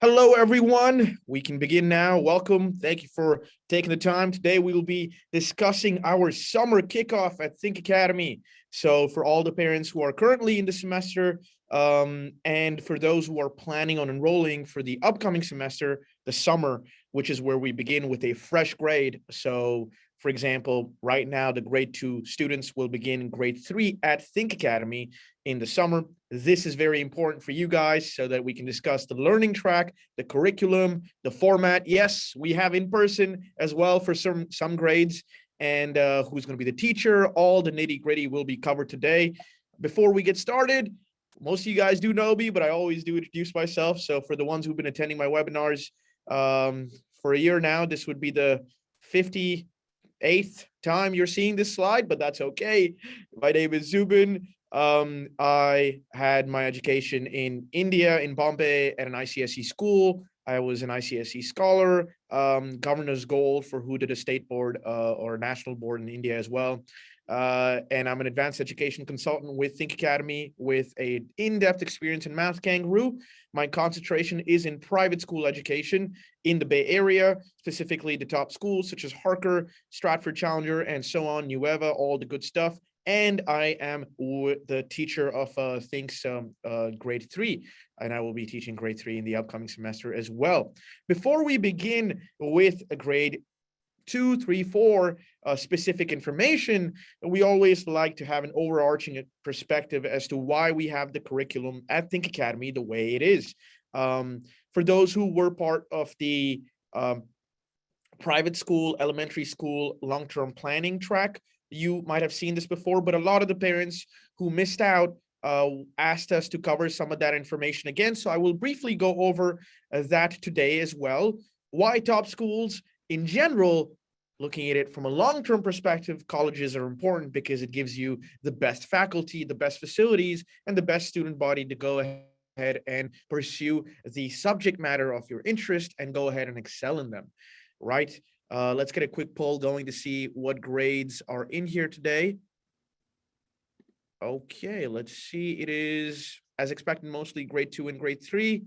Hello, everyone. We can begin now. Welcome. Thank you for taking the time. Today, we will be discussing our summer kickoff at Think Academy. So for all the parents who are currently in the semester, and for those who are planning on enrolling for the upcoming semester, the summer, which is where we begin with a fresh grade. So for example, right now, the grade 2 students will begin grade 3 at Think Academy in the summer. This is very important for you guys so that we can discuss the learning track, the curriculum, the format. Yes, we have in person as well for some grades, and who's going to be the teacher. All the nitty gritty will be covered today. Before we get started, most of you guys do know me, but I always do introduce myself. So for the ones who've been attending my webinars for a year now, this would be the 58th time you're seeing this slide, but that's okay. My name is Zubin. I had my education in India, in Bombay, at an ICSE school. I was an ICSE scholar, governor's gold for who did a state board or national board in India as well. And I'm an advanced education consultant with Think Academy with an in-depth experience in math Kangaroo. My concentration is in private school education in the Bay Area, specifically the top schools such as Harker, Stratford Challenger, and so on, Nueva, all the good stuff. And I am the teacher of Think's grade 3, and I will be teaching grade 3 in the upcoming semester as well. Before we begin with a grade 2, 3, 4 specific information, we always like to have an overarching perspective as to why we have the curriculum at Think Academy the way it is. For those who were part of the private school, elementary school, long-term planning track, you might have seen this before, but a lot of the parents who missed out asked us to cover some of that information again. So I will briefly go over that today as well. Why top schools in general, looking at it from a long-term perspective, colleges are important because it gives you the best faculty, the best facilities, and the best student body to go ahead and pursue the subject matter of your interest and go ahead and excel in them, right? Let's get a quick poll going to see what grades are in here today. Okay, let's see. It is, as expected, mostly grade 2 and grade 3.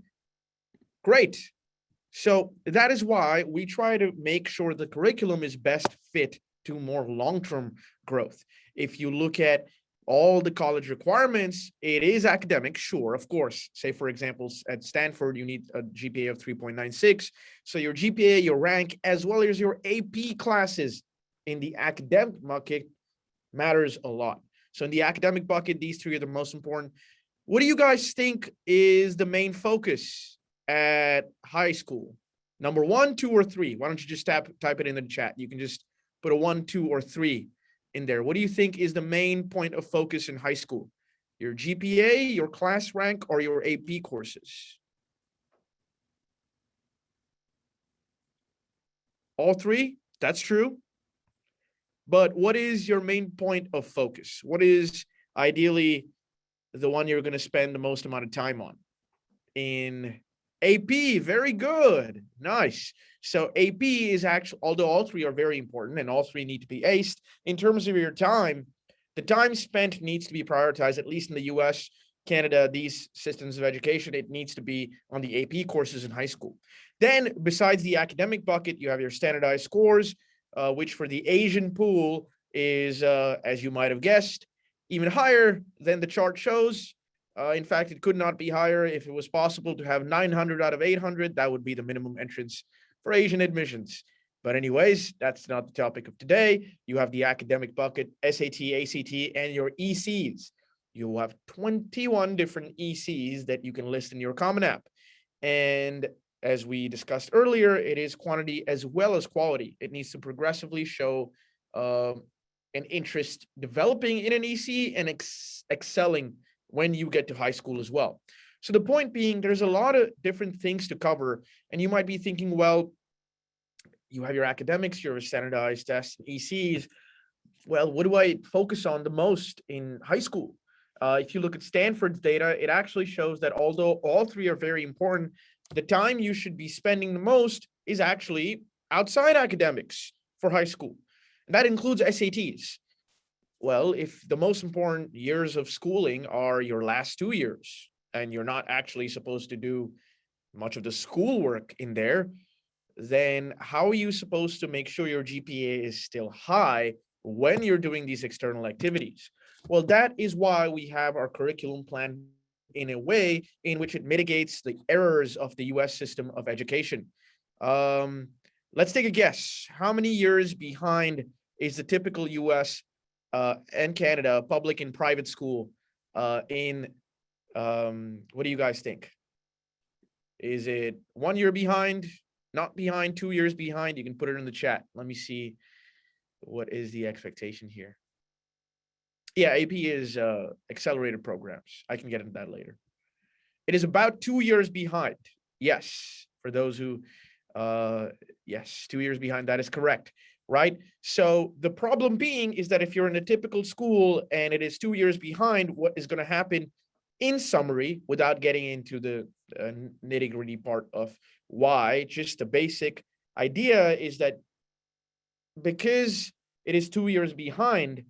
Great. So that is why we try to make sure the curriculum is best fit to more long-term growth. If you look at all the college requirements, it is academic, sure, of course. Say, for example, at Stanford, you need a GPA of 3.96. So your GPA, your rank, as well as your AP classes in the academic bucket matters a lot. So in the academic bucket, these three are the most important. What do you guys think is the main focus at high school? Number 1, 2, or 3? Why don't you just type it in the chat? You can just put a 1, 2, or 3 in there. What do you think is the main point of focus in high school? Your GPA, your class rank, or your AP courses? All 3? That's true. But what is your main point of focus? What is ideally the one you're going to spend the most amount of time on? In AP, very good. Nice. So AP is actually, although all 3 are very important and all 3 need to be aced, in terms of your time, the time spent needs to be prioritized, at least in the US, Canada, these systems of education, it needs to be on the AP courses in high school. Then besides the academic bucket, you have your standardized scores, which for the Asian pool is, as you might have guessed, even higher than the chart shows. In fact, it could not be higher. If it was possible to have 900 out of 800, that would be the minimum entrance for Asian admissions. But anyways, that's not the topic of today. You have the academic bucket, SAT, ACT, and your ECs. You will have 21 different ECs that you can list in your Common App. And as we discussed earlier, it is quantity as well as quality. It needs to progressively show an interest developing in an EC and excelling when you get to high school as well. So the point being, there's a lot of different things to cover, and you might be thinking, well, you have your academics, your standardized tests, and ECs. Well, what do I focus on the most in high school? If you look at Stanford's data, it actually shows that although all 3 are very important, the time you should be spending the most is actually outside academics for high school. And that includes SATs. Well, if the most important years of schooling are your last 2 years, and you're not actually supposed to do much of the schoolwork in there, then how are you supposed to make sure your GPA is still high when you're doing these external activities? Well, that is why we have our curriculum plan in a way in which it mitigates the errors of the US system of education. Um, let's take a guess. How many years behind is the typical US and Canada public and private school in what do you guys think? Is it 1 year behind, not behind, 2 years behind? You can put it in the chat. Let me see what is the expectation here. Yeah, AP is accelerated programs. I can get into that later. It is about 2 years behind. Yes, for those who, yes, 2 years behind, that is correct, right? So the problem being is that if you're in a typical school and it is 2 years behind, what is going to happen in summary, without getting into the nitty-gritty part of why, just the basic idea is that because it is 2 years behind,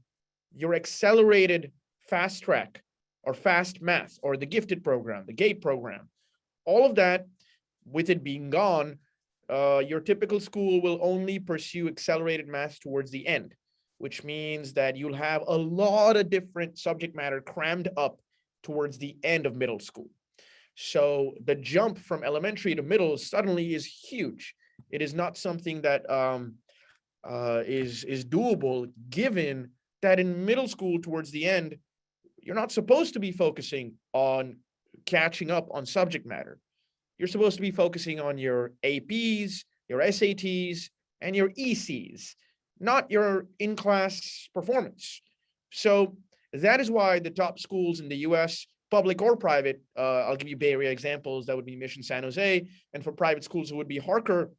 your accelerated fast track or fast math or the gifted program, the GATE program, all of that, with it being gone, your typical school will only pursue accelerated math towards the end, which means that you'll have a lot of different subject matter crammed up towards the end of middle school. So the jump from elementary to middle suddenly is huge. It is not something that is doable, given that in middle school towards the end, you're not supposed to be focusing on catching up on subject matter. You're supposed to be focusing on your APs, your SATs, and your ECs, not your in-class performance. So that is why the top schools in the US, public or private, I'll give you Bay Area examples, that would be Mission San Jose, and for private schools, it would be Harker.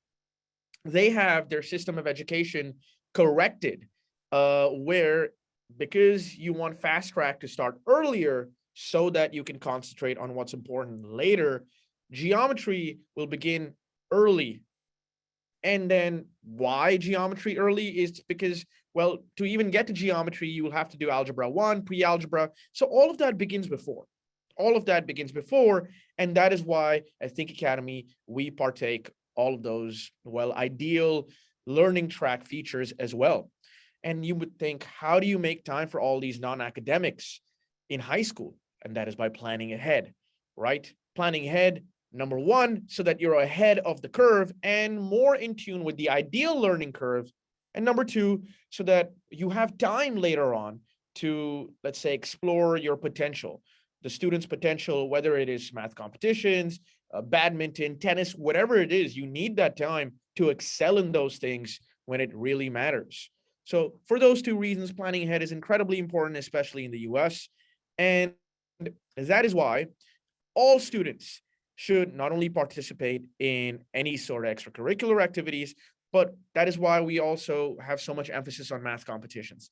They have their system of education corrected, where because you want fast track to start earlier so that you can concentrate on what's important later, geometry will begin early. And then why geometry early is because, well, to even get to geometry, you will have to do algebra 1, pre-algebra. So all of that begins before. All of that begins before. And that is why at Think Academy, we partake all of those, well, ideal learning track features as well. And you would think, how do you make time for all these non-academics in high school? And that is by planning ahead, right? Planning ahead, number one, so that you're ahead of the curve and more in tune with the ideal learning curve. And number two, so that you have time later on to, let's say, explore your potential, the student's potential, whether it is math competitions, badminton, tennis, whatever it is, you need that time to excel in those things when it really matters. So for those two reasons, planning ahead is incredibly important, especially in the US. And that is why all students should not only participate in any sort of extracurricular activities, but that is why we also have so much emphasis on math competitions.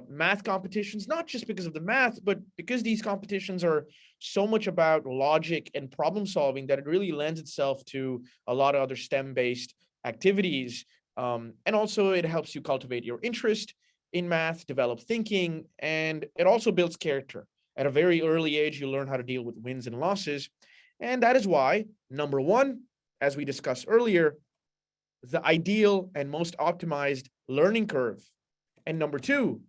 Math competitions, not just because of the math, but because these competitions are so much about logic and problem solving that it really lends itself to a lot of other STEM-based activities. And also it helps you cultivate your interest in math, develop thinking, and it also builds character. At a very early age, you learn how to deal with wins and losses. And that is why, number one, as we discussed earlier, the ideal and most optimized learning curve. And number two,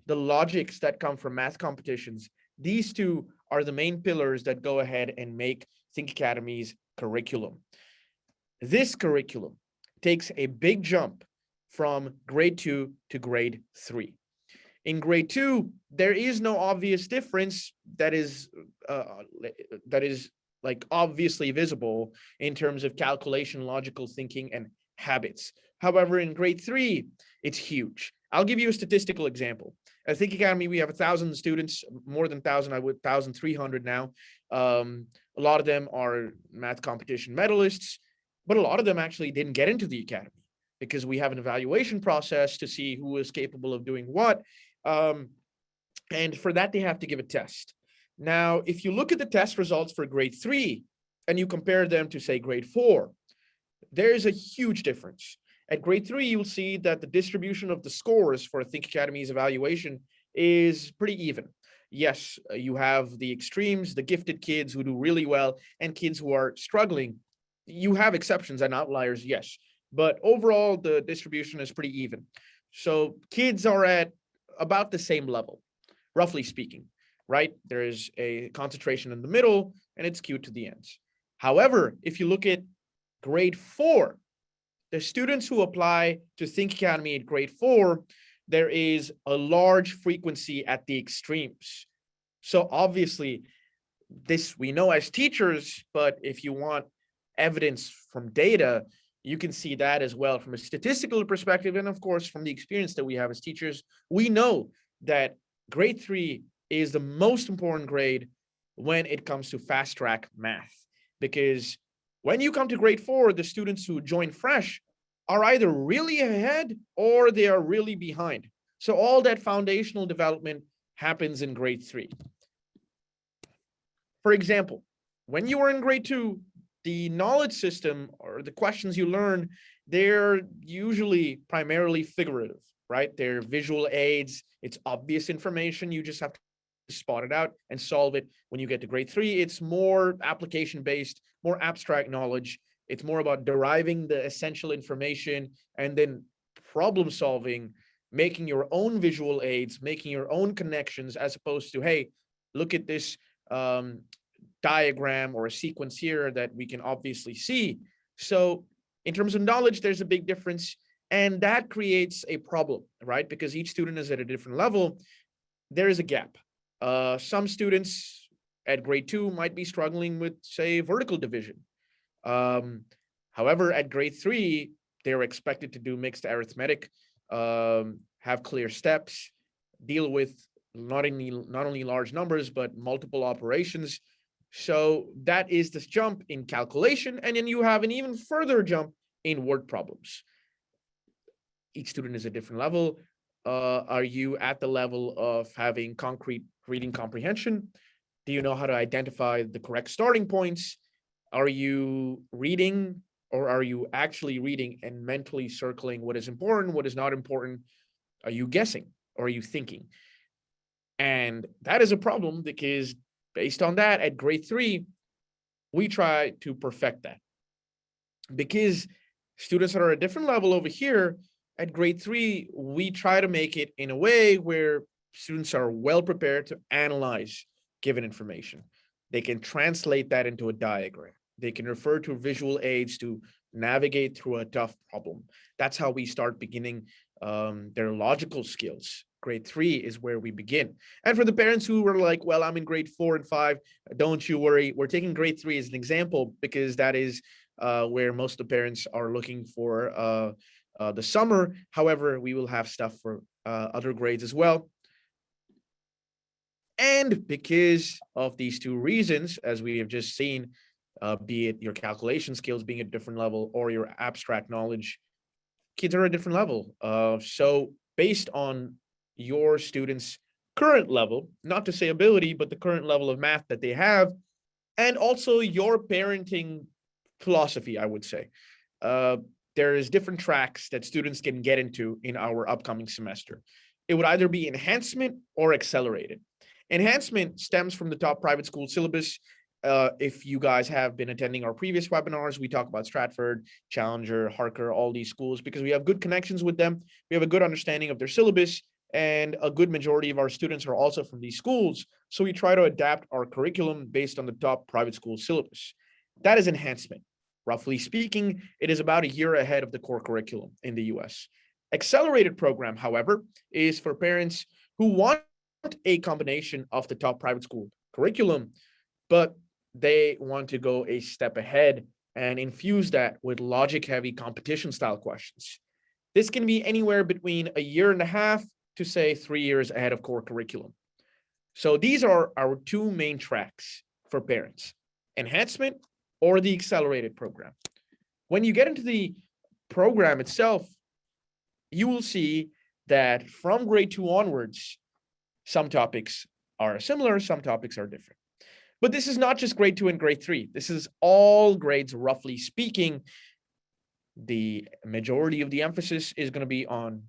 the logics that come from math competitions. These two are the main pillars that go ahead and make Think Academy's curriculum. This curriculum takes a big jump from grade 2 to grade 3. In grade 2, there is no obvious difference that is like obviously visible in terms of calculation, logical thinking, and habits. However, in grade 3, it's huge. I'll give you a statistical example. At Think Academy, we have 1,000 students, more than 1,000, 1,300 now. A lot of them are math competition medalists, but a lot of them actually didn't get into the academy because we have an evaluation process to see who is capable of doing what. And for that, they have to give a test. Now, if you look at the test results for grade 3 and you compare them to, say, grade 4, there is a huge difference. At grade 3, you'll see that the distribution of the scores for Think Academy's evaluation is pretty even. Yes, you have the extremes, the gifted kids who do really well, and kids who are struggling. You have exceptions and outliers, yes, but overall, the distribution is pretty even. So kids are at about the same level, roughly speaking, right? There is a concentration in the middle and it's skewed to the ends. However, if you look at grade 4, the students who apply to Think Academy at grade 4, there is a large frequency at the extremes. So obviously, this we know as teachers, but if you want evidence from data, you can see that as well from a statistical perspective. And of course, from the experience that we have as teachers, we know that grade 3 is the most important grade when it comes to fast track math. Because when you come to grade 4, the students who join fresh are either really ahead or they are really behind. So all that foundational development happens in grade 3. For example, when you are in grade 2, the knowledge system or the questions you learn, they're usually primarily figurative, right? They're visual aids. It's obvious information. You just have to spot it out and solve it. When you get to grade 3, it's more application-based, more abstract knowledge. It's more about deriving the essential information and then problem solving, making your own visual aids, making your own connections, as opposed to, hey, look at this diagram or a sequence here that we can obviously see. So in terms of knowledge, there's a big difference. And that creates a problem, right? Because each student is at a different level. There is a gap. Some students at grade 2 might be struggling with, say, vertical division. However, at grade 3, they're expected to do mixed arithmetic, have clear steps, deal with not only large numbers, but multiple operations. So that is this jump in calculation. And then you have an even further jump in word problems. Each student is a different level. Are you at the level of having concrete reading comprehension? Do you know how to identify the correct starting points? Are you reading, or are you actually reading and mentally circling what is important, what is not important? Are you guessing, or are you thinking? And that is a problem because based on that, at grade 3, we try to perfect that. Because students that are at a different level over here, at grade 3, we try to make it in a way where students are well prepared to analyze given information. They can translate that into a diagram. They can refer to visual aids to navigate through a tough problem. That's how we start beginning their logical skills. Grade 3 is where we begin. And for the parents who were like, well, I'm in grade 4 and 5, don't you worry. We're taking grade 3 as an example because that is where most of the parents are looking for the summer. However, we will have stuff for other grades as well. And because of these two reasons, as we have just seen, be it your calculation skills being at a different level or your abstract knowledge, kids are at a different level. So based on your students' current level, not to say ability, but the current level of math that they have, and also your parenting philosophy, I would say. There is different tracks that students can get into in our upcoming semester. It would either be enhancement or accelerated. Enhancement stems from the top private school syllabus. If you guys have been attending our previous webinars, we talk about Stratford, Challenger, Harker, all these schools, because we have good connections with them. We have a good understanding of their syllabus, and a good majority of our students are also from these schools. So we try to adapt our curriculum based on the top private school syllabus. That is enhancement. Roughly speaking, it is about a year ahead of the core curriculum in the US. Accelerated program, however, is for parents who want a combination of the top private school curriculum, but they want to go a step ahead and infuse that with logic-heavy competition-style questions. This can be anywhere between a year and a half to, say, 3 years ahead of core curriculum. So these are our two main tracks for parents: enhancement or the accelerated program. When you get into the program itself, you will see that from grade 2 onwards, some topics are similar, some topics are different. But this is not just grade 2 and grade 3. This is all grades, roughly speaking. The majority of the emphasis is going to be on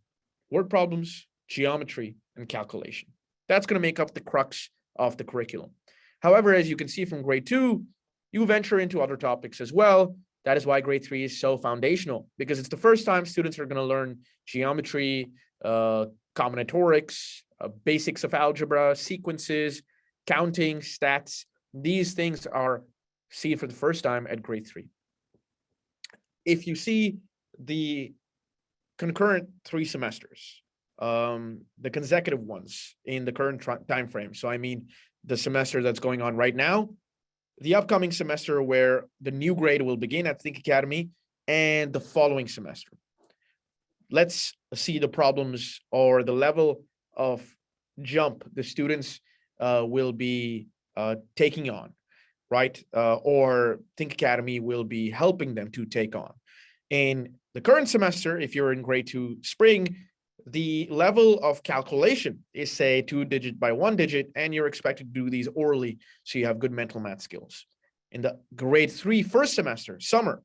word problems, geometry, and calculation. That's going to make up the crux of the curriculum. However, as you can see from grade 2, you venture into other topics as well. That is why grade 3 is so foundational, because it's the first time students are going to learn geometry, combinatorics, basics of algebra, sequences, counting, stats. These things are seen for the first time at grade 3. If you see the concurrent 3 semesters, the consecutive ones in the current time frame, so I mean the semester that's going on right now, the upcoming semester where the new grade will begin at Think Academy, and the following semester. Let's see the problems or the level of jump the students will be taking on, right? Or Think Academy will be helping them to take on. In the current semester, if you're in grade 2 spring, the level of calculation is, say, 2 digit by 1 digit, and you're expected to do these orally, so you have good mental math skills. In the grade 3 first semester, summer,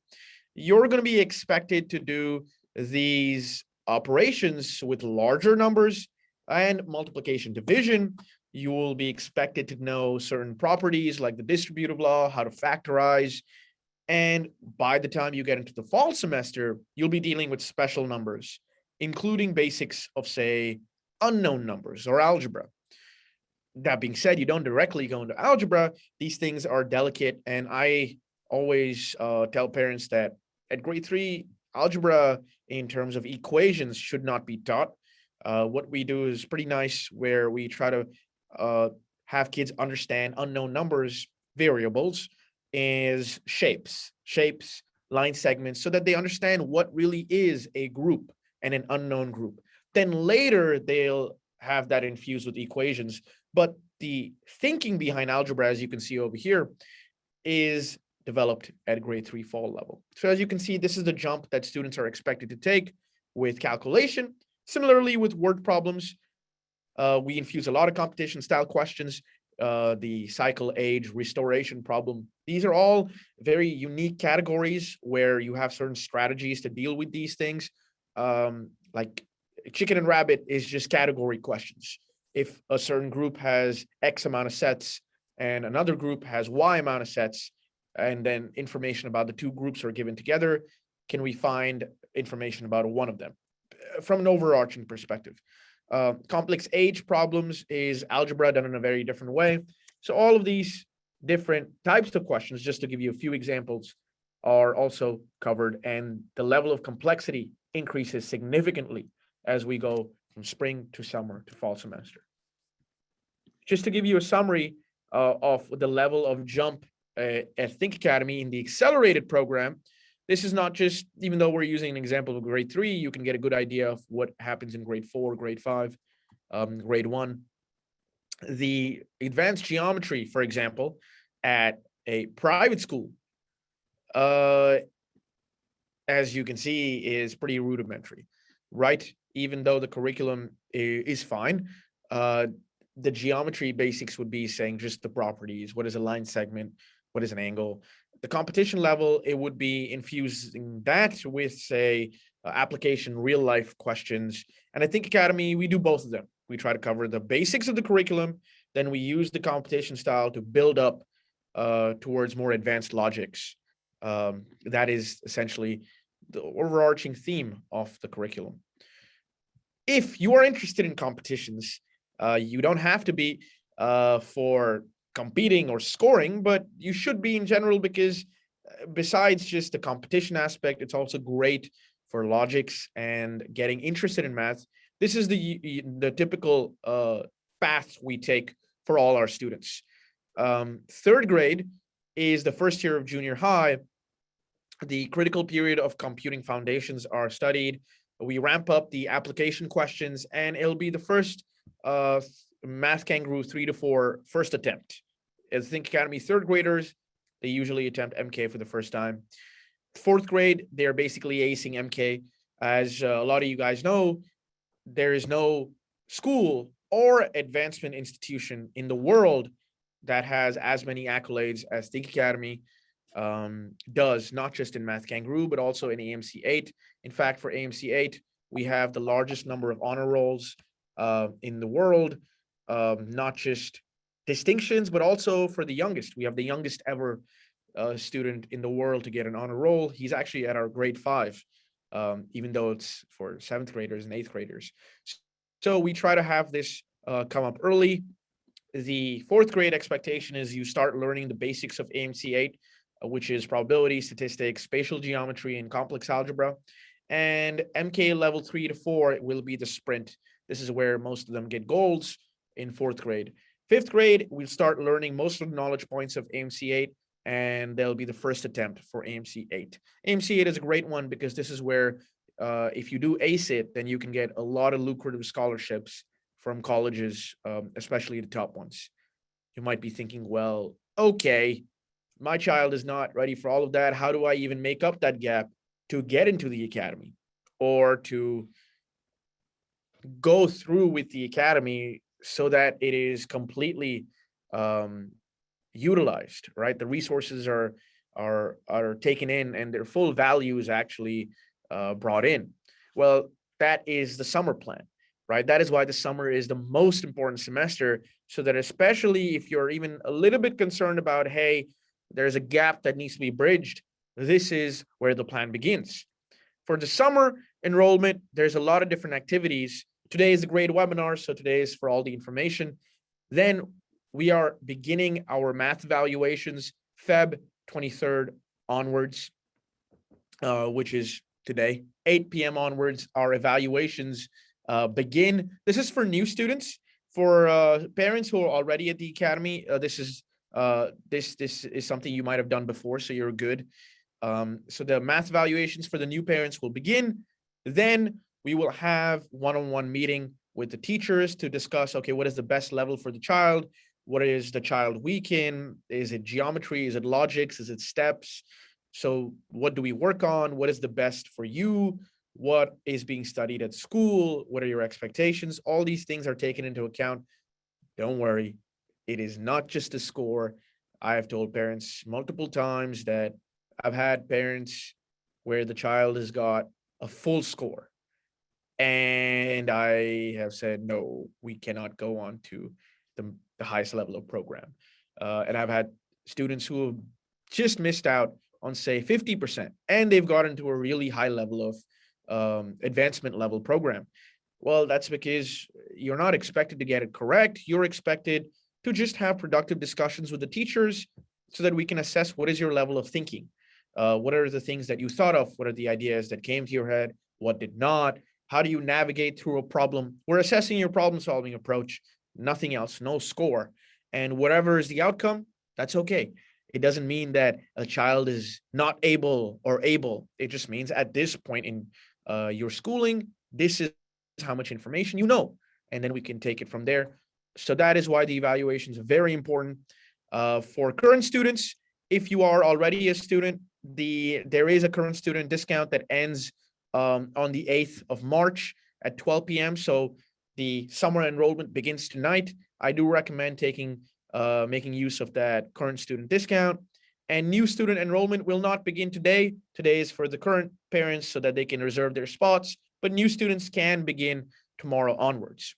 you're going to be expected to do these operations with larger numbers and multiplication division. You will be expected to know certain properties like the distributive law, how to factorize. And by the time you get into the fall semester, you'll be dealing with special numbers, including basics of, say, unknown numbers or algebra. That being said, you don't directly go into algebra. These things are delicate. And I always tell parents that at grade 3, algebra in terms of equations should not be taught. What we do is pretty nice, where we try to have kids understand unknown numbers, variables, is shapes, line segments, so that they understand what really is a group and an unknown group. Then later they'll have that infused with equations. But the thinking behind algebra, as you can see over here, is developed at grade 3 fall level. So as you can see, this is the jump that students are expected to take with calculation. Similarly, with word problems, we infuse a lot of competition style questions, the cycle, age, restoration problem. These are all very unique categories where you have certain strategies to deal with these things. Like chicken and rabbit is just category questions. If a certain group has X amount of sets and another group has Y amount of sets, and then information about the two groups are given together, can we find information about one of them from an overarching perspective? Complex age problems is algebra done in a very different way. So all of these different types of questions, just to give you a few examples, are also covered, and the level of complexity increases significantly as we go from spring to summer to fall semester. Just to give you a summary of the level of jump at Think Academy in the accelerated program, this is not just, even though we're using an example of grade 3, you can get a good idea of what happens in grade 4, grade 5, grade 1. The advanced geometry, for example, at a private school, as you can see, is pretty rudimentary, right? Even though the curriculum is fine, the geometry basics would be saying just the properties. What is a line segment? What is an angle? The competition level, it would be infusing that with, say, application real life questions. And I think Academy, we do both of them. We try to cover the basics of the curriculum, then we use the competition style to build up towards more advanced logics. That is essentially the overarching theme of the curriculum. If you are interested in competitions, you don't have to be for competing or scoring, but you should be in general, because besides just the competition aspect, it's also great for logics and getting interested in math. This is the typical path we take for all our students. Third grade is the first year of junior high. The critical period of computing foundations are studied. We ramp up the application questions, and it'll be the first Math Kangaroo 3 to 4 first attempt. As Think Academy third graders, they usually attempt MK for the first time. Fourth grade, they're basically acing MK. As a lot of you guys know, there is no school or advancement institution in the world that has as many accolades as Think Academy does, not just in Math Kangaroo, but also in AMC 8. In fact, for AMC 8, we have the largest number of honor rolls in the world. not just distinctions, but also for the youngest. We have the youngest ever student in the world to get an honor roll. He's actually at our grade 5, even though it's for 7th graders and 8th graders. So we try to have this come up early. The 4th grade expectation is you start learning the basics of AMC 8, which is probability, statistics, spatial geometry, and complex algebra. And MK level 3 to 4 will be the sprint. This is where most of them get golds in 4th grade. 5th grade, we'll start learning most of the knowledge points of AMC 8, and they'll be the first attempt for AMC 8. AMC 8 is a great one because this is where if you do ace it, then you can get a lot of lucrative scholarships from colleges, especially the top ones. You might be thinking, well, okay, my child is not ready for all of that. How do I even make up that gap to get into the academy or to go through with the academy so that it is completely utilized, right? The resources are taken in and their full value is actually brought in. Well, that is the summer plan, right? That is why the summer is the most important semester, so that especially if you're even a little bit concerned about, hey, there's a gap that needs to be bridged, this is where the plan begins. For the summer enrollment, there's a lot of different activities. Today is a great webinar, so today is for all the information. Then we are beginning our math evaluations Feb 23rd onwards, which is today. 8 p.m. onwards, our evaluations begin. This is for new students. For parents who are already at the academy, this is something you might have done before, so you're good. So the math evaluations for the new parents will begin. Then we will have one-on-one meeting with the teachers to discuss, okay, what is the best level for the child? What is the child weak in? Is it geometry? Is it logics? Is it steps? So what do we work on? What is the best for you? What is being studied at school? What are your expectations? All these things are taken into account. Don't worry, it is not just a score. I have told parents multiple times that I've had parents where the child has got a full score. And I have said, no, we cannot go on to the highest level of program. And I've had students who have just missed out on, say, 50%, and they've gotten to a really high level of advancement level program. Well, that's because you're not expected to get it correct. You're expected to just have productive discussions with the teachers so that we can assess what is your level of thinking. What are the things that you thought of? What are the ideas that came to your head? What did not? How do you navigate through a problem? We're assessing your problem-solving approach, nothing else, no score. And whatever is the outcome, that's okay. It doesn't mean that a child is not able or able. It just means at this point in your schooling, this is how much information you know, and then we can take it from there. So that is why the evaluations are very important. For current students, if you are already a student, there is a current student discount that ends on the 8th of March at 12 p.m. So the summer enrollment begins tonight. I do recommend making use of that current student discount. And new student enrollment will not begin today. Today is for the current parents so that they can reserve their spots, but new students can begin tomorrow onwards.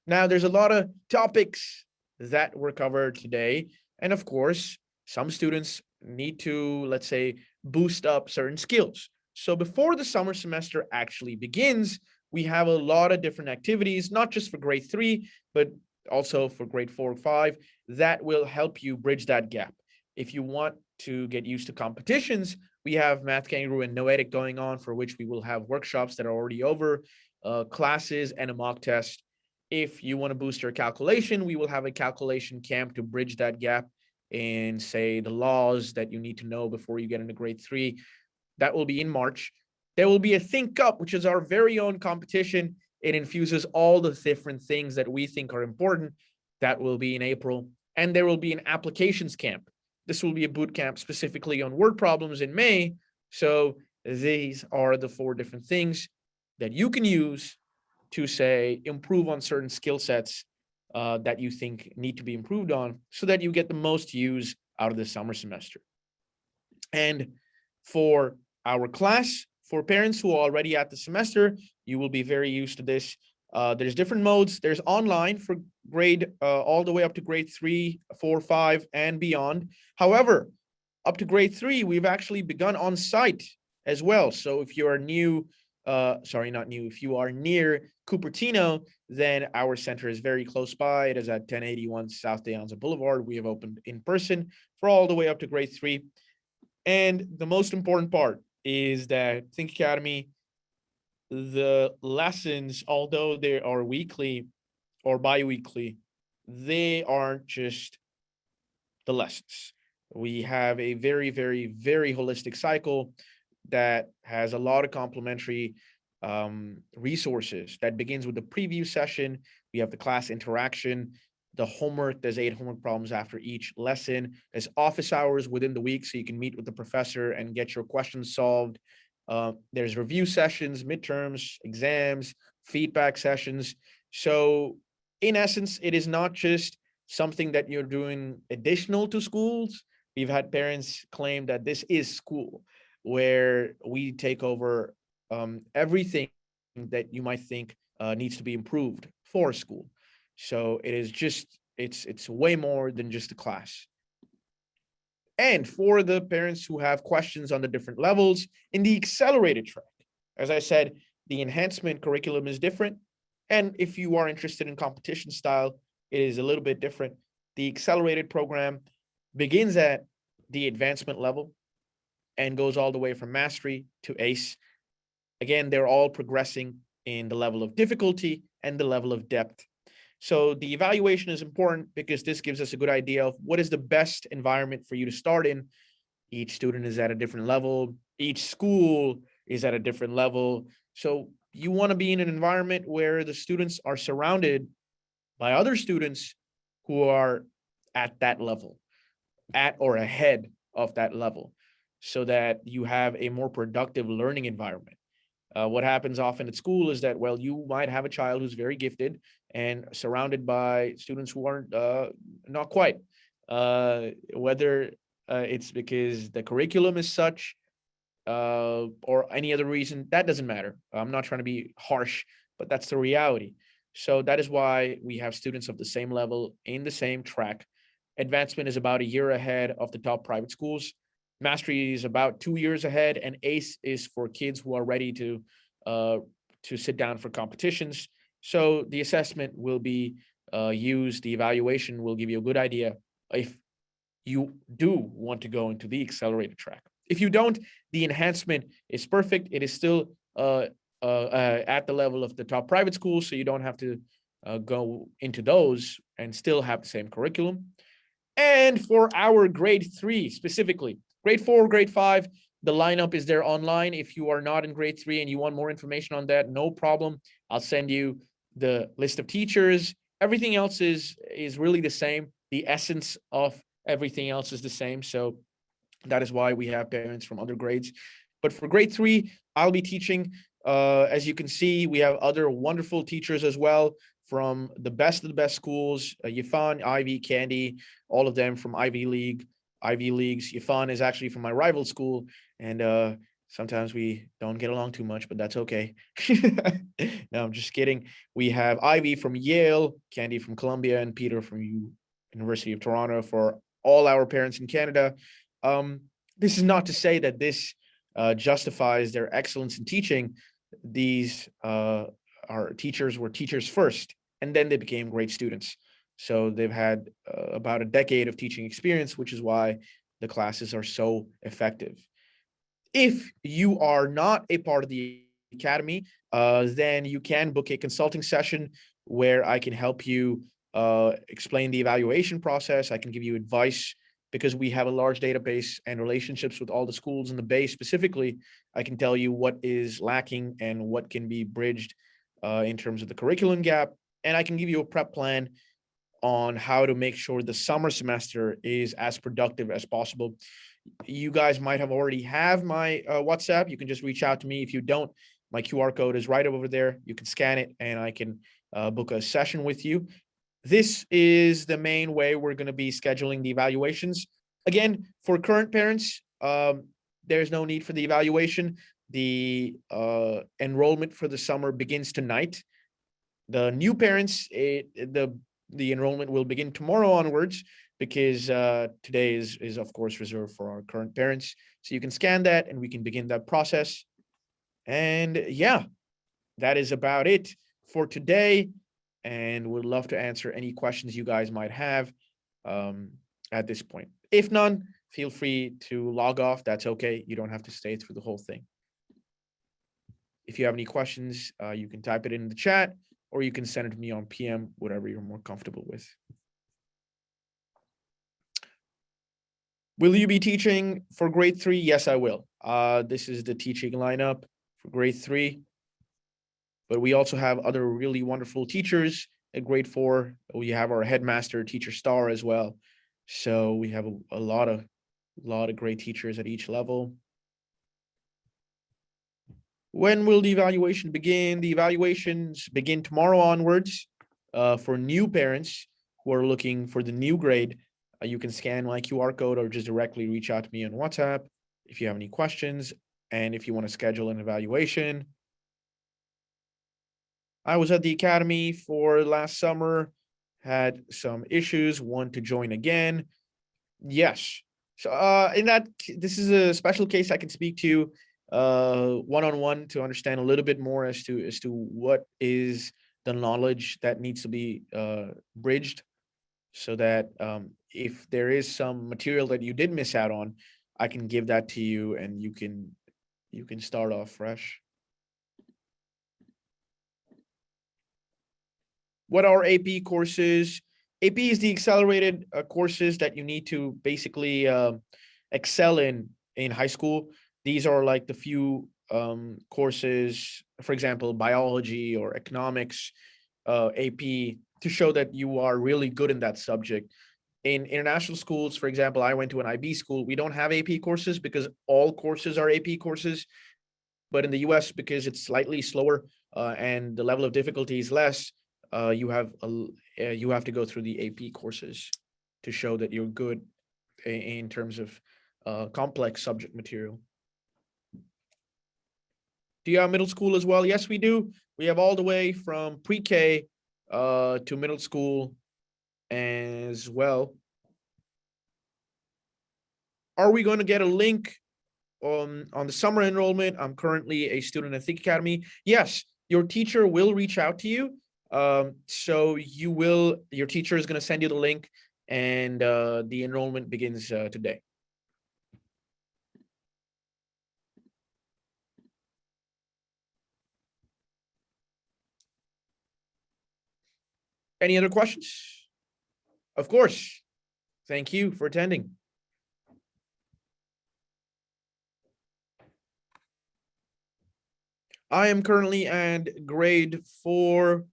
Now, there's a lot of topics that were covered today. And of course, some students need to, let's say, boost up certain skills. So before the summer semester actually begins, we have a lot of different activities, not just for grade 3, but also for grade 4 or 5, that will help you bridge that gap. If you want to get used to competitions, we have Math Kangaroo and Noetic going on, for which we will have workshops that are already over, classes, and a mock test. If you want to boost your calculation, we will have a calculation camp to bridge that gap in, say, the laws that you need to know before you get into grade 3. That will be in March. There will be a Think Up, which is our very own competition. It infuses all the different things that we think are important. That will be in April. And there will be an applications camp. This will be a boot camp specifically on word problems in May. So these are the 4 different things that you can use to, say, improve on certain skill sets that you think need to be improved on so that you get the most use out of the summer semester. And for our class, for parents who are already at the semester, you will be very used to this. There's different modes. There's online for grade all the way up to grade 3, 4, 5, and beyond. However, up to grade 3, we've actually begun on site as well. So if you are new, sorry, not new, if you are near Cupertino, then our center is very close by. It is at 1081 South De Anza Boulevard. We have opened in person for all the way up to grade 3. And the most important part is that Think Academy, the lessons, although they are weekly or bi-weekly, they aren't just the lessons. We have a very, very, very holistic cycle that has a lot of complementary resources that begins with the preview session. We have the class interaction, the homework. There's 8 homework problems after each lesson. There's office hours within the week, so you can meet with the professor and get your questions solved. There's review sessions, midterms, exams, feedback sessions. So in essence, it is not just something that you're doing additional to schools. We've had parents claim that this is school, where we take over everything that you might think needs to be improved for school. So it is just, it's way more than just a class. And for the parents who have questions on the different levels in the accelerated track, as I said, the enhancement curriculum is different. And if you are interested in competition style, it is a little bit different. The accelerated program begins at the advancement level and goes all the way from mastery to ACE. Again, they're all progressing in the level of difficulty and the level of depth. So the evaluation is important because this gives us a good idea of what is the best environment for you to start in. Each student is at a different level. Each school is at a different level. So you want to be in an environment where the students are surrounded by other students who are at that level, at or ahead of that level, so that you have a more productive learning environment. What happens often at school is that, well, you might have a child who's very gifted and surrounded by students who aren't not quite, whether it's because the curriculum is such or any other reason, that doesn't matter. I'm not trying to be harsh, but that's the reality. So that is why we have students of the same level in the same track. Advancement is about a year ahead of the top private schools. Mastery is about 2 years ahead, and ACE is for kids who are ready to sit down for competitions. So the assessment will be used. The evaluation will give you a good idea if you do want to go into the accelerated track. If you don't, the enhancement is perfect. It is still at the level of the top private schools, so you don't have to go into those and still have the same curriculum. And for our grade 3 specifically, grade 4, grade 5, the lineup is there online. If you are not in grade 3 and you want more information on that, no problem. I'll send you the list of teachers. Everything else is really the same. The essence of everything else is the same. So that is why we have parents from other grades. But for grade 3, I'll be teaching. As you can see, we have other wonderful teachers as well from the best of the best schools, Yifan, Ivy, Candy, all of them from Ivy Leagues. Yifan is actually from my rival school, and sometimes we don't get along too much, but that's okay. No, I'm just kidding. We have Ivy from Yale, Candy from Columbia, and Peter from University of Toronto for all our parents in Canada. This is not to say that this justifies their excellence in teaching. These our teachers were teachers first, and then they became great students. So they've had about a decade of teaching experience, which is why the classes are so effective. If you are not a part of the academy, then you can book a consulting session where I can help you explain the evaluation process. I can give you advice because we have a large database and relationships with all the schools in the Bay specifically. I can tell you what is lacking and what can be bridged in terms of the curriculum gap. And I can give you a prep plan on how to make sure the summer semester is as productive as possible. You guys might have already have my WhatsApp. You can just reach out to me. If you don't, my QR code is right over there. You can scan it and I can book a session with you. This is the main way we're going to be scheduling the evaluations. Again, for current parents, there's no need for the evaluation. The enrollment for the summer begins tonight. The new parents, the enrollment will begin tomorrow onwards, because today is of course reserved for our current parents. So you can scan that and we can begin that process. And yeah, that is about it for today. And would love to answer any questions you guys might have at this point. If none, feel free to log off. That's okay. You don't have to stay through the whole thing. If you have any questions, you can type it in the chat, or you can send it to me on PM, whatever you're more comfortable with. Will you be teaching for grade 3? Yes, I will. This is the teaching lineup for grade 3. But we also have other really wonderful teachers at grade 4. We have our headmaster, teacher star as well. So we have a lot of great teachers at each level. When will the evaluation begin? The evaluations begin tomorrow onwards for new parents who are looking for the new grade. You can scan my QR code or just directly reach out to me on WhatsApp if you have any questions and if you want to schedule an evaluation. I was at the academy for last summer, had some issues, want to join again. Yes. So this is a special case I can speak to one-on-one to understand a little bit more as to what is the knowledge that needs to be bridged, so that if there is some material that you did miss out on, I can give that to you and you can start off fresh. What are AP courses? AP is the accelerated courses that you need to basically excel in high school. These are like the few courses, for example, biology or economics, AP, to show that you are really good in that subject. In international schools, for example, I went to an IB school. We don't have AP courses because all courses are AP courses. But in the US, because it's slightly slower and the level of difficulty is less, you have to go through the AP courses to show that you're good in terms of complex subject material. Do you have middle school as well? Yes, we do. We have all the way from pre-K to middle school as well. Are we going to get a link on the summer enrollment? I'm currently a student at Think Academy. Yes, your teacher will reach out to you. So your teacher is going to send you the link, and the enrollment begins today. Any other questions? Of course. Thank you for attending. I am currently at grade 4.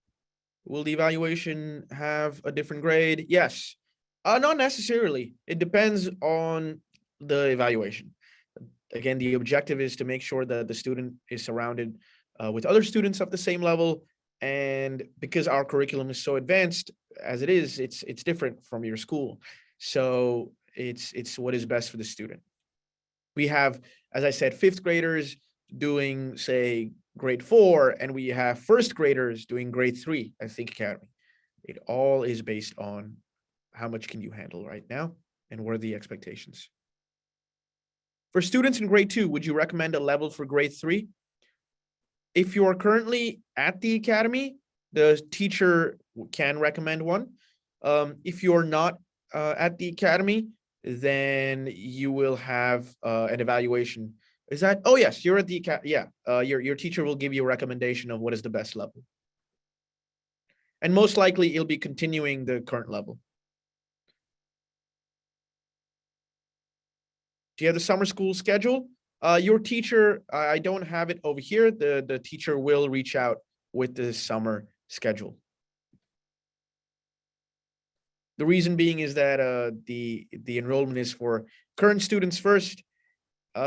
Will the evaluation have a different grade? Yes. Not necessarily. It depends on the evaluation. Again, the objective is to make sure that the student is surrounded with other students of the same level. And because our curriculum is so advanced as it is, it's different from your school. So it's what is best for the student. We have, as I said, 5th graders doing, say, grade 4, and we have 1st graders doing grade 3 at Think Academy. It all is based on how much can you handle right now and what are the expectations. For students in grade 2, would you recommend a level for grade 3? If you are currently at the academy, the teacher can recommend one. If you're not at the academy, then you will have an evaluation. Is that? Oh yes, you're at the yeah. Your teacher will give you a recommendation of what is the best level, and most likely you'll be continuing the current level. Do you have the summer school schedule? Your teacher, I don't have it over here. The teacher will reach out with the summer schedule. The reason being is that the enrollment is for current students first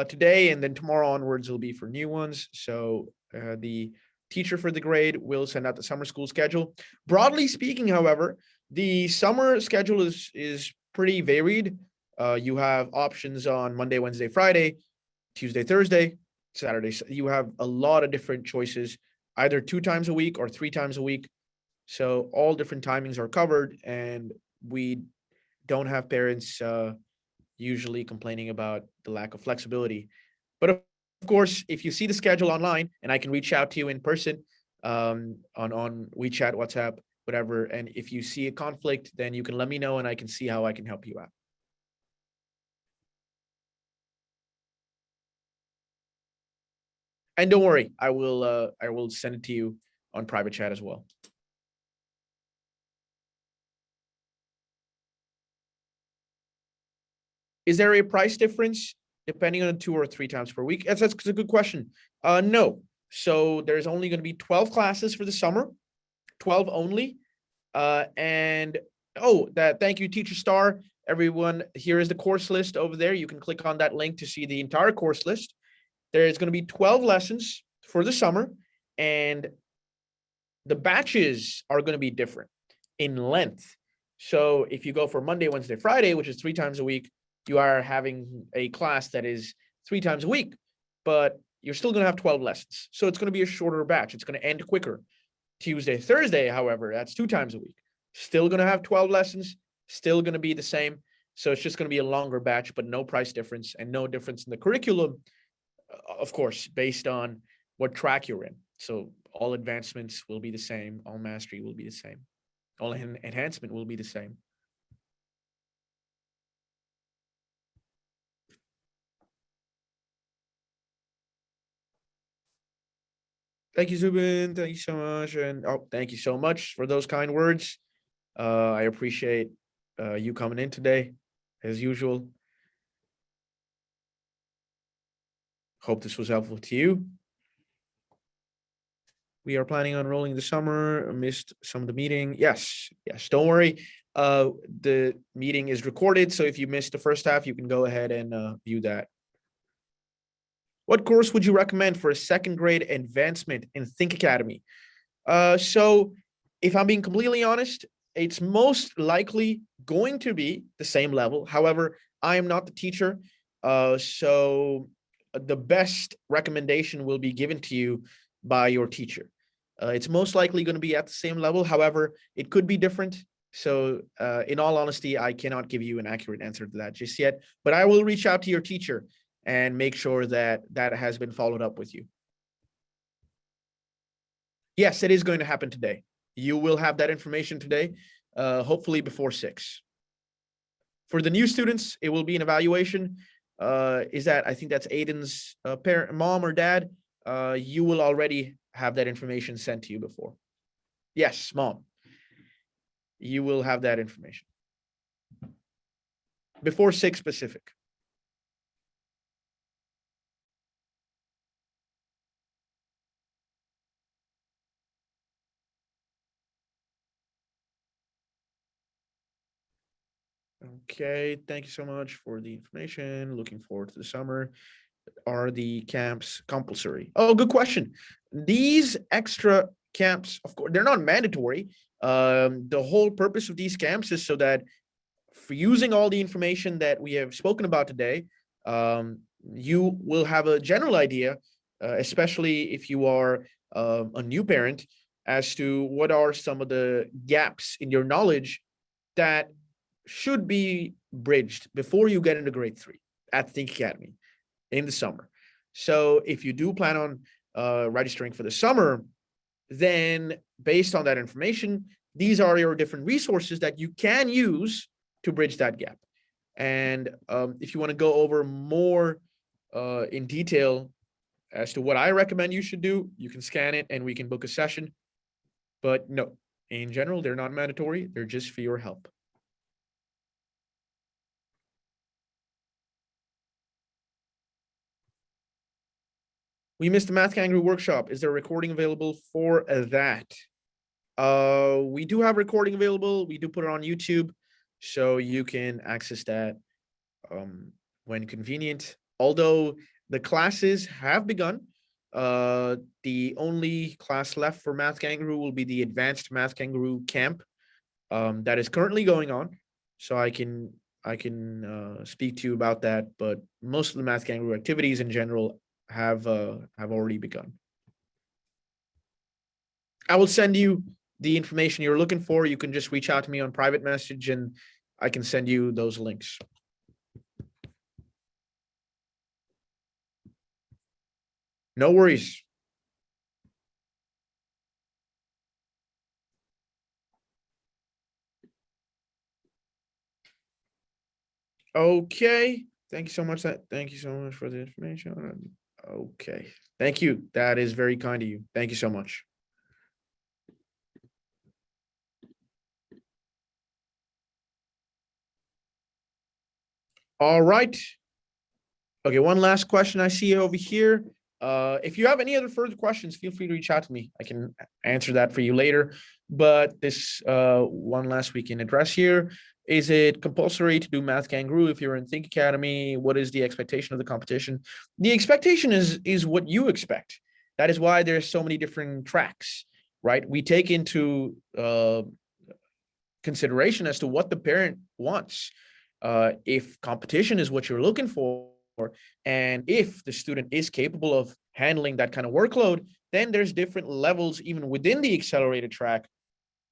today, and then tomorrow onwards will be for new ones. So the teacher for the grade will send out the summer school schedule. Broadly speaking, however, the summer schedule is pretty varied. You have options on Monday, Wednesday, Friday, Tuesday, Thursday, Saturday. You have a lot of different choices, either 2 times a week or 3 times a week. So all different timings are covered, and we don't have parents usually complaining about the lack of flexibility. But of course, if you see the schedule online, and I can reach out to you in person on WeChat, WhatsApp, whatever, and if you see a conflict, then you can let me know, and I can see how I can help you out. And don't worry, I will send it to you on private chat as well. Is there a price difference depending on 2 or 3 times per week? That's a good question. No. So there's only going to be 12 classes for the summer, 12 only. And thank you, Teacher Star. Everyone, here is the course list over there. You can click on that link to see the entire course list. There's going to be 12 lessons for the summer, and the batches are going to be different in length. So if you go for Monday, Wednesday, Friday, which is 3 times a week, you are having a class that is 3 times a week, but you're still going to have 12 lessons. So it's going to be a shorter batch. It's going to end quicker. Tuesday, Thursday, however, that's 2 times a week. Still going to have 12 lessons, still going to be the same. So it's just going to be a longer batch, but no price difference and no difference in the curriculum, of course, based on what track you're in. So all advancements will be the same. All mastery will be the same. All enhancement will be the same. Thank you, Zubin. Thank you so much. And thank you so much for those kind words. I appreciate you coming in today, as usual. Hope this was helpful to you. We are planning on enrolling in the summer. Missed some of the meeting. Yes, don't worry. The meeting is recorded, so if you missed the first half, you can go ahead and view that. What course would you recommend for a 2nd grade advancement in Think Academy? So if I'm being completely honest, it's most likely going to be the same level. However, I am not the teacher. So the best recommendation will be given to you by your teacher. It's most likely going to be at the same level. However, it could be different. So in all honesty, I cannot give you an accurate answer to that just yet, but I will reach out to your teacher and make sure that that has been followed up with you. Yes, it is going to happen today. You will have that information today, hopefully before 6. For the new students, it will be an evaluation. I think that's Aiden's parent, mom or dad. You will already have that information sent to you before. Yes, mom. You will have that information before 6 specific. Okay, thank you so much for the information. Looking forward to the summer. Are the camps compulsory? Oh, good question. These extra camps, of course, they're not mandatory. The whole purpose of these camps is so that for using all the information that we have spoken about today, you will have a general idea, especially if you are a new parent, as to what are some of the gaps in your knowledge that should be bridged before you get into grade 3 at Think Academy in the summer. So if you do plan on registering for the summer, then based on that information, these are your different resources that you can use to bridge that gap. And if you want to go over more in detail as to what I recommend you should do, you can scan it and we can book a session. But no, in general, they're not mandatory. They're just for your help. We missed the Math Kangaroo workshop. Is there a recording available for that? We do have recording available. We do put it on YouTube, so you can access that when convenient. Although the classes have begun, the only class left for Math Kangaroo will be the Advanced Math Kangaroo camp that is currently going on. So I can speak to you about that. But most of the Math Kangaroo activities in general have already begun. I will send you the information you're looking for, you can just reach out to me on private message and I can send you those links. No worries. Okay. Thank you so much. Thank you so much for the information. Okay. Thank you. That is very kind of you. Thank you so much. All right. Okay, one last question I see over here. If you have any other further questions, feel free to reach out to me. I can answer that for you later. But this one last we can address here. Is it compulsory to do Math Kangaroo if you're in Think Academy? What is the expectation of the competition? The expectation is what you expect. That is why there's so many different tracks, right? We take into consideration as to what the parent wants. If competition is what you're looking for, and if the student is capable of handling that kind of workload, then there's different levels even within the accelerated track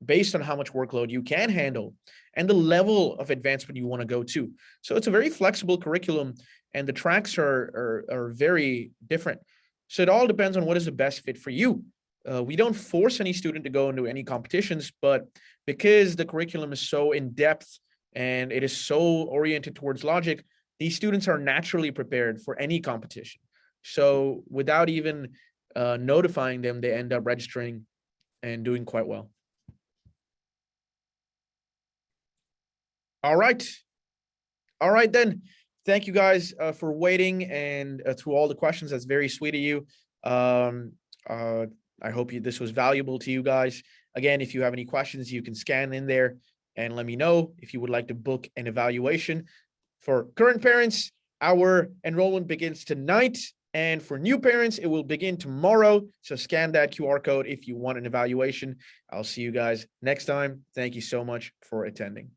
based on how much workload you can handle and the level of advancement you want to go to. So it's a very flexible curriculum and the tracks are very different. So it all depends on what is the best fit for you. We don't force any student to go into any competitions, but because the curriculum is so in-depth and it is so oriented towards logic, these students are naturally prepared for any competition. So without even notifying them, they end up registering and doing quite well. All right. All right, then. Thank you guys for waiting and through all the questions. That's very sweet of you. I hope this was valuable to you guys. Again, if you have any questions, you can scan in there and let me know if you would like to book an evaluation. For current parents, our enrollment begins tonight. And for new parents, it will begin tomorrow. So scan that QR code if you want an evaluation. I'll see you guys next time. Thank you so much for attending.